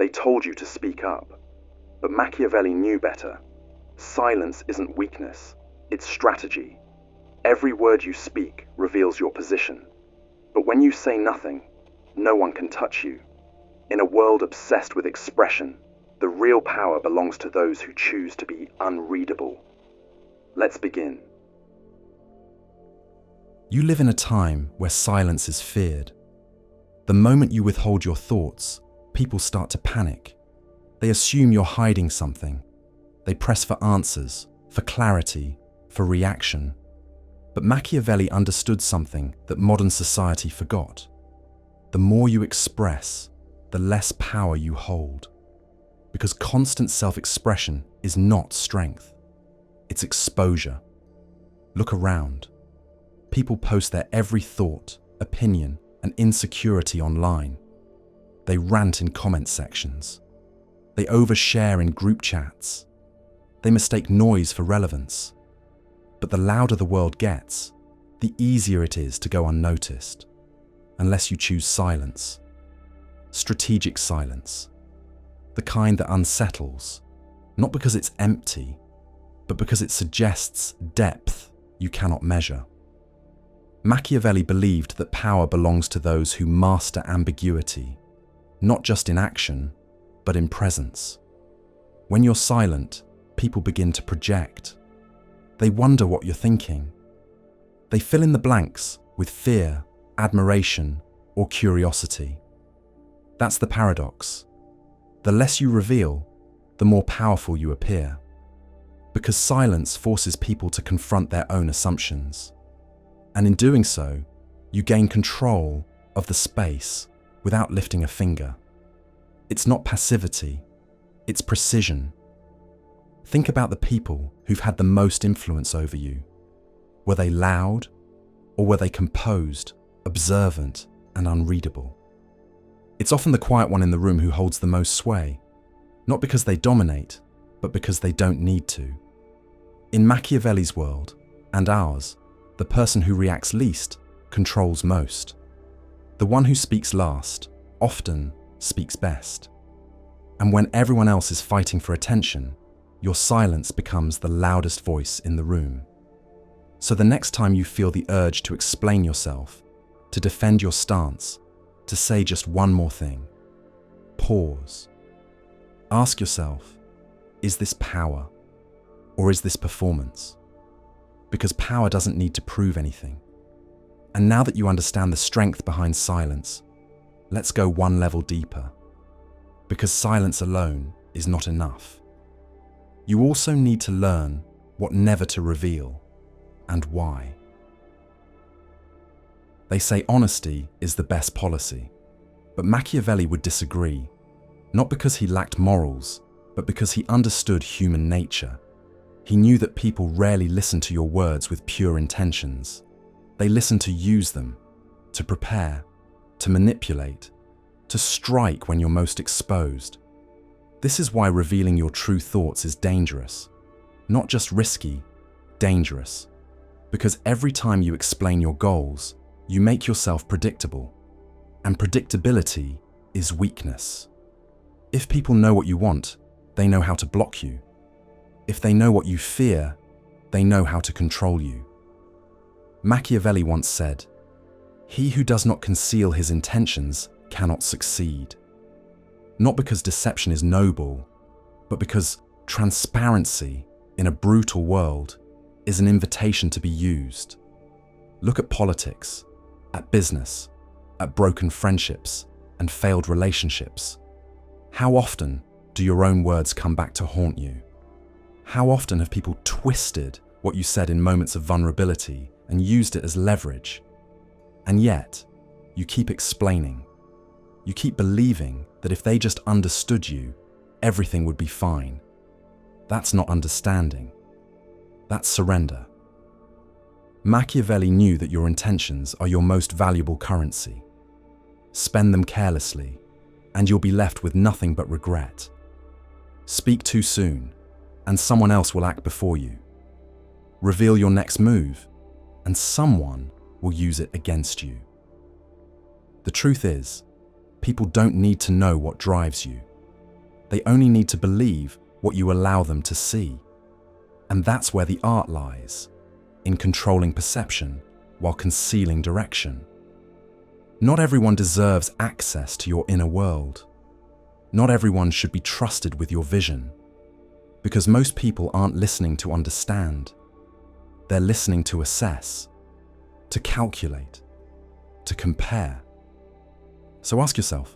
They told you to speak up. But Machiavelli knew better. Silence isn't weakness, it's strategy. Every word you speak reveals your position. But when you say nothing, no one can touch you. In a world obsessed with expression, the real power belongs to those who choose to be unreadable. Let's begin. You live in a time where silence is feared. The moment you withhold your thoughts, people start to panic. They assume you're hiding something. They press for answers, for clarity, for reaction. But Machiavelli understood something that modern society forgot. The more you express, the less power you hold. Because constant self-expression is not strength. It's exposure. Look around. People post their every thought, opinion, and insecurity online. They rant in comment sections. They overshare in group chats. They mistake noise for relevance. But the louder the world gets, the easier it is to go unnoticed, unless you choose silence. Strategic silence. The kind that unsettles, not because it's empty, but because it suggests depth you cannot measure. Machiavelli believed that power belongs to those who master ambiguity, not just in action, but in presence. When you're silent, people begin to project. They wonder what you're thinking. They fill in the blanks with fear, admiration, or curiosity. That's the paradox. The less you reveal, the more powerful you appear. Because silence forces people to confront their own assumptions. And in doing so, you gain control of the space without lifting a finger. It's not passivity, it's precision. Think about the people who've had the most influence over you. Were they loud, or were they composed, observant, and unreadable? It's often the quiet one in the room who holds the most sway, not because they dominate, but because they don't need to. In Machiavelli's world, and ours, the person who reacts least controls most. The one who speaks last often speaks best. And when everyone else is fighting for attention, your silence becomes the loudest voice in the room. So the next time you feel the urge to explain yourself, to defend your stance, to say just one more thing, pause. Ask yourself, is this power or is this performance? Because power doesn't need to prove anything. And now that you understand the strength behind silence, let's go one level deeper. Because silence alone is not enough. You also need to learn what never to reveal and why. They say honesty is the best policy, but Machiavelli would disagree, not because he lacked morals, but because he understood human nature. He knew that people rarely listen to your words with pure intentions. They listen to use them, to prepare, to manipulate, to strike when you're most exposed. This is why revealing your true thoughts is dangerous. Not just risky, dangerous. Because every time you explain your goals, you make yourself predictable. And predictability is weakness. If people know what you want, they know how to block you. If they know what you fear, they know how to control you. Machiavelli once said, "He who does not conceal his intentions cannot succeed." Not because deception is noble, but because transparency in a brutal world is an invitation to be used. Look at politics, at business, at broken friendships and failed relationships. How often do your own words come back to haunt you? How often have people twisted what you said in moments of vulnerability and used it as leverage? And yet, you keep explaining. You keep believing that if they just understood you, everything would be fine. That's not understanding. That's surrender. Machiavelli knew that your intentions are your most valuable currency. Spend them carelessly, and you'll be left with nothing but regret. Speak too soon, and someone else will act before you. Reveal your next move, and someone will use it against you. The truth is, people don't need to know what drives you. They only need to believe what you allow them to see. And that's where the art lies, in controlling perception while concealing direction. Not everyone deserves access to your inner world. Not everyone should be trusted with your vision, because most people aren't listening to understand. They're listening to assess, to calculate, to compare. So ask yourself,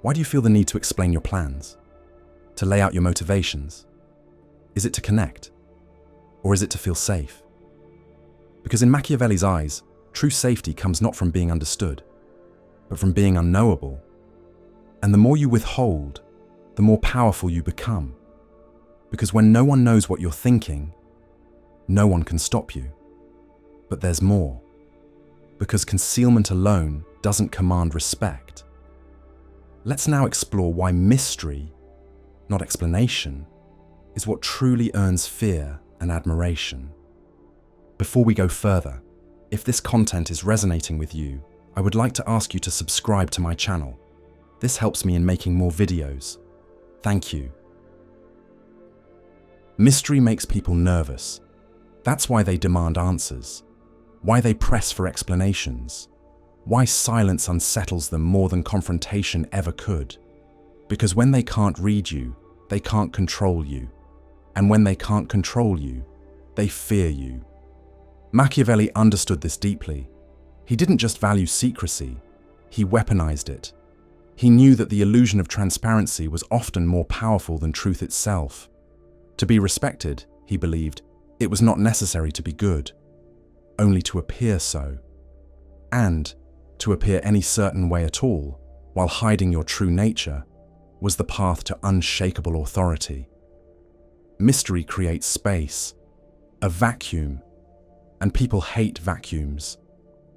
why do you feel the need to explain your plans? To lay out your motivations? Is it to connect? Or is it to feel safe? Because in Machiavelli's eyes, true safety comes not from being understood, but from being unknowable. And the more you withhold, the more powerful you become. Because when no one knows what you're thinking, no one can stop you. But there's more. Because concealment alone doesn't command respect. Let's now explore why mystery, not explanation, is what truly earns fear and admiration. Before we go further, if this content is resonating with you, I would like to ask you to subscribe to my channel. This helps me in making more videos. Thank you. Mystery makes people nervous. That's why they demand answers, why they press for explanations, why silence unsettles them more than confrontation ever could. Because when they can't read you, they can't control you. And when they can't control you, they fear you. Machiavelli understood this deeply. He didn't just value secrecy, he weaponized it. He knew that the illusion of transparency was often more powerful than truth itself. To be respected, he believed, it was not necessary to be good, only to appear so. And to appear any certain way at all, while hiding your true nature, was the path to unshakable authority. Mystery creates space, a vacuum, and people hate vacuums.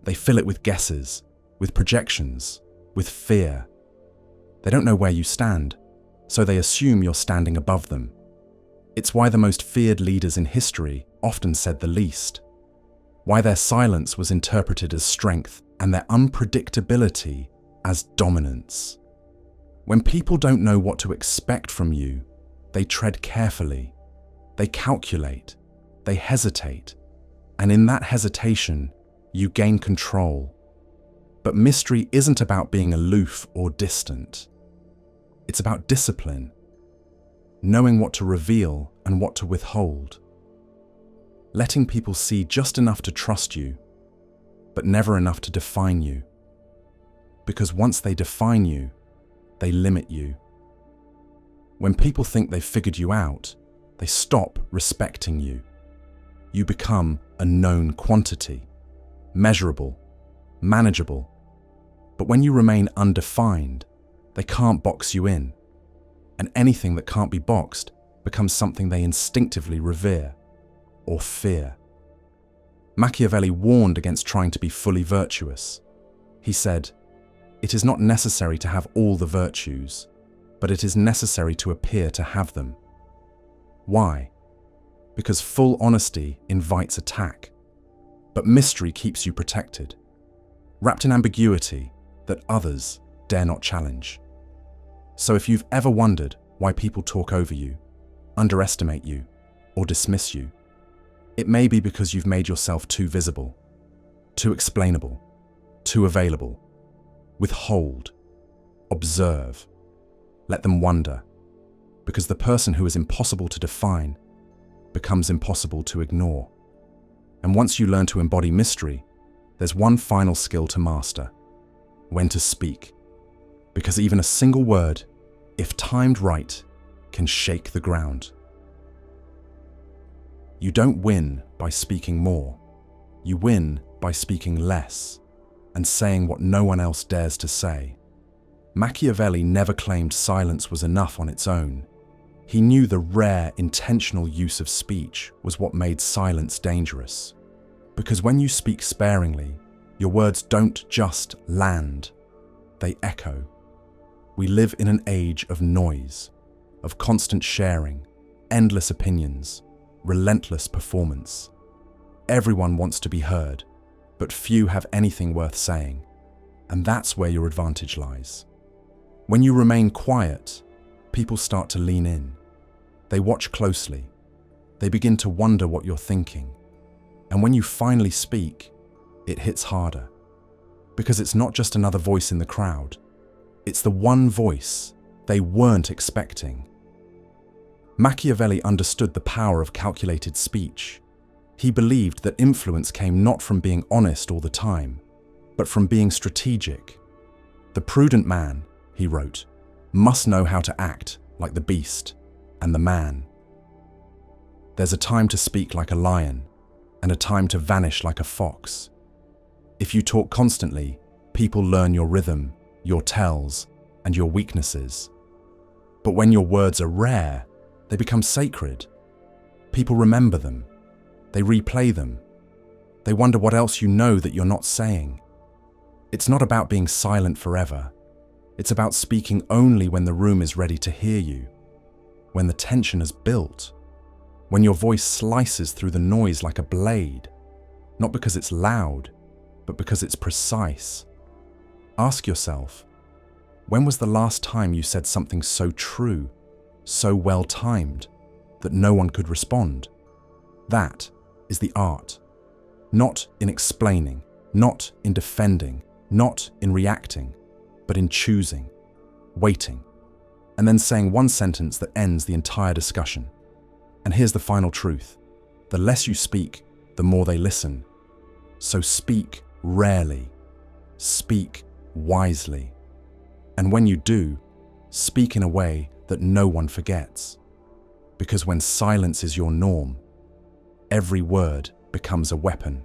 They fill it with guesses, with projections, with fear. They don't know where you stand, so they assume you're standing above them. It's why the most feared leaders in history often said the least, why their silence was interpreted as strength and their unpredictability as dominance. When people don't know what to expect from you, they tread carefully, they calculate, they hesitate, and in that hesitation, you gain control. But mystery isn't about being aloof or distant. It's about discipline, knowing what to reveal and what to withhold, letting people see just enough to trust you, but never enough to define you. Because once they define you, they limit you. When people think they've figured you out, they stop respecting you. You become a known quantity, measurable, manageable. But when you remain undefined, they can't box you in. And anything that can't be boxed becomes something they instinctively revere or fear. Machiavelli warned against trying to be fully virtuous. He said, "It is not necessary to have all the virtues, but it is necessary to appear to have them." Why? Because full honesty invites attack, but mystery keeps you protected, wrapped in ambiguity that others dare not challenge. So if you've ever wondered why people talk over you, underestimate you, or dismiss you, it may be because you've made yourself too visible, too explainable, too available. Withhold, observe, let them wonder, because the person who is impossible to define becomes impossible to ignore. And once you learn to embody mystery, there's one final skill to master: when to speak. Because even a single word, if timed right, can shake the ground. You don't win by speaking more. You win by speaking less and saying what no one else dares to say. Machiavelli never claimed silence was enough on its own. He knew the rare, intentional use of speech was what made silence dangerous. Because when you speak sparingly, your words don't just land, they echo. We live in an age of noise, of constant sharing, endless opinions, relentless performance. Everyone wants to be heard, but few have anything worth saying. And that's where your advantage lies. When you remain quiet, people start to lean in. They watch closely. They begin to wonder what you're thinking. And when you finally speak, it hits harder. Because it's not just another voice in the crowd. It's the one voice they weren't expecting. Machiavelli understood the power of calculated speech. He believed that influence came not from being honest all the time, but from being strategic. The prudent man, he wrote, must know how to act like the beast and the man. There's a time to speak like a lion and a time to vanish like a fox. If you talk constantly, people learn your rhythm, your tells, and your weaknesses. But when your words are rare, they become sacred. People remember them. They replay them. They wonder what else you know that you're not saying. It's not about being silent forever. It's about speaking only when the room is ready to hear you, when the tension is built, when your voice slices through the noise like a blade, not because it's loud, but because it's precise. Ask yourself, when was the last time you said something so true, so well-timed, that no one could respond? That is the art. Not in explaining, not in defending, not in reacting, but in choosing, waiting, and then saying one sentence that ends the entire discussion. And here's the final truth. The less you speak, the more they listen. So speak rarely. Speak wisely. And when you do, speak in a way that no one forgets. Because when silence is your norm, every word becomes a weapon.